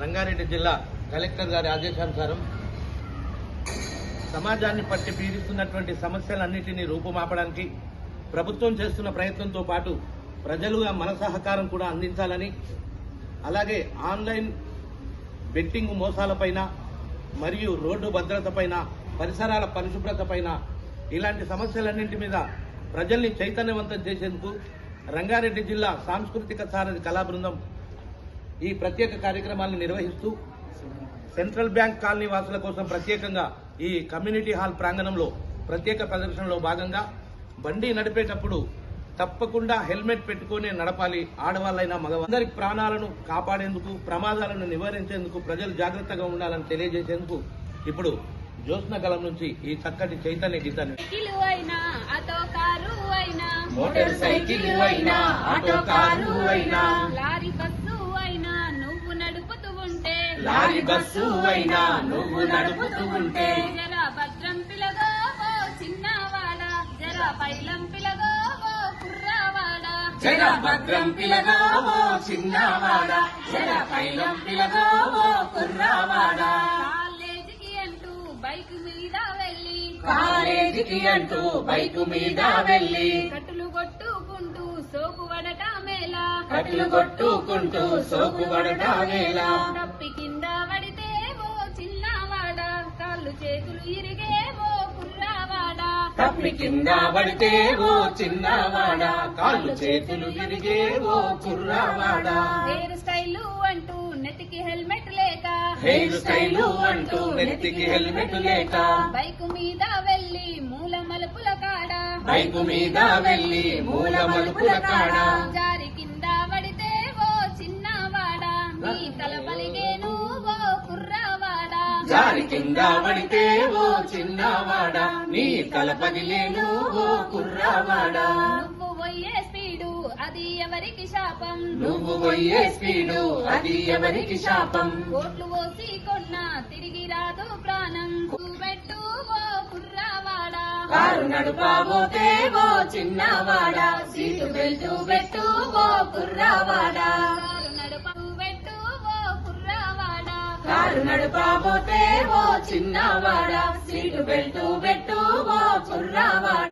రంగారెడ్డి జిల్లా కలెక్టర్ గారి ఆదేశానుసారం సమాజాన్ని పట్టి పీడిస్తున్నటువంటి సమస్యలన్నింటినీ రూపుమాపడానికి ప్రభుత్వం చేస్తున్న ప్రయత్నంతో పాటు ప్రజలుగా మన సహకారం కూడా అందించాలని, అలాగే ఆన్లైన్ బెట్టింగ్ మోసాలపైన మరియు రోడ్డు భద్రతపైన, పరిసరాల పరిశుభ్రతపైన ఇలాంటి సమస్యలన్నింటి మీద ప్రజల్ని చైతన్యవంతం చేసేందుకు రంగారెడ్డి జిల్లా సాంస్కృతిక సారథి కళా బృందం ఈ ప్రత్యేక కార్యక్రమాలను నిర్వహిస్తూ సెంట్రల్ బ్యాంక్ కాలనీ వాసుల కోసం ప్రత్యేకంగా ఈ కమ్యూనిటీ హాల్ ప్రాంగణంలో ప్రత్యేక ప్రదర్శనలో భాగంగా బండి నడిపేటప్పుడు తప్పకుండా హెల్మెట్ పెట్టుకునే నడపాలి. ఆడవాళ్ళైనా మగవాళ్ళందరి ప్రాణాలను కాపాడేందుకు, ప్రమాదాలను నివారించేందుకు ప్రజలు జాగ్రత్తగా ఉండాలని తెలియజేసేందుకు ఇప్పుడు జ్యోత్స్న గలం నుంచి ఈ చక్కటి చైతన్య గీతాన్ని మోటార్ సైకిల్ అయినా ఆటో కారు అయినా లారీ బస్సు అయినా నువ్వు నడుపుతూ ఉంటే జరా భద్రం పిలగా ఓ చిన్నవాడా, జరా పైలం పిలగా ఓ కుర్రవాడా, జరా భద్రం పిలగా ఓ చిన్నవాడా, జరా పైలం పిలగా ఓ కుర్రవాడా. కాలేజీకి అంటూ బైకు మీద వెళ్ళి కట్టులు కొట్టుకుంటూ సోకు వడటమేలా, తప్పి కింద పడితే ఓ చిన్నవాడా, కాళ్ళు చేతులు ఇరిగే ఓ కుర్రవాడా, కాళ్ళు చేతులు ఇరిగే ఓ కుర్రవాడా. హెయిర్ స్టైలు అంటూ నెత్తికి హెల్మెట్ లేక, బైకు మీద వెళ్ళి మూల మలుపుల కాడ, జారి కింద పడితే ఓ చిన్నవాడా, నీ తల పలిగేను ఓ కుర్రవాడా, నువ్వు పోయే స్పీడు అది ఎవరికి శాపం, కోట్లు పోసి కొన్నా తిరిగి రాదు ప్రాణం, పెట్టు ఓ కుర్రవాడా, కారు నడుపాబోతే ఓ చిన్నవాడా, సీటు బెల్టు పెట్టు ఓ కుర్రవాడా, కారు నడుపాబోతే ఓ చిన్నవాడా, సీటు బెల్టు పెట్టు ఓ కుర్రవాడా.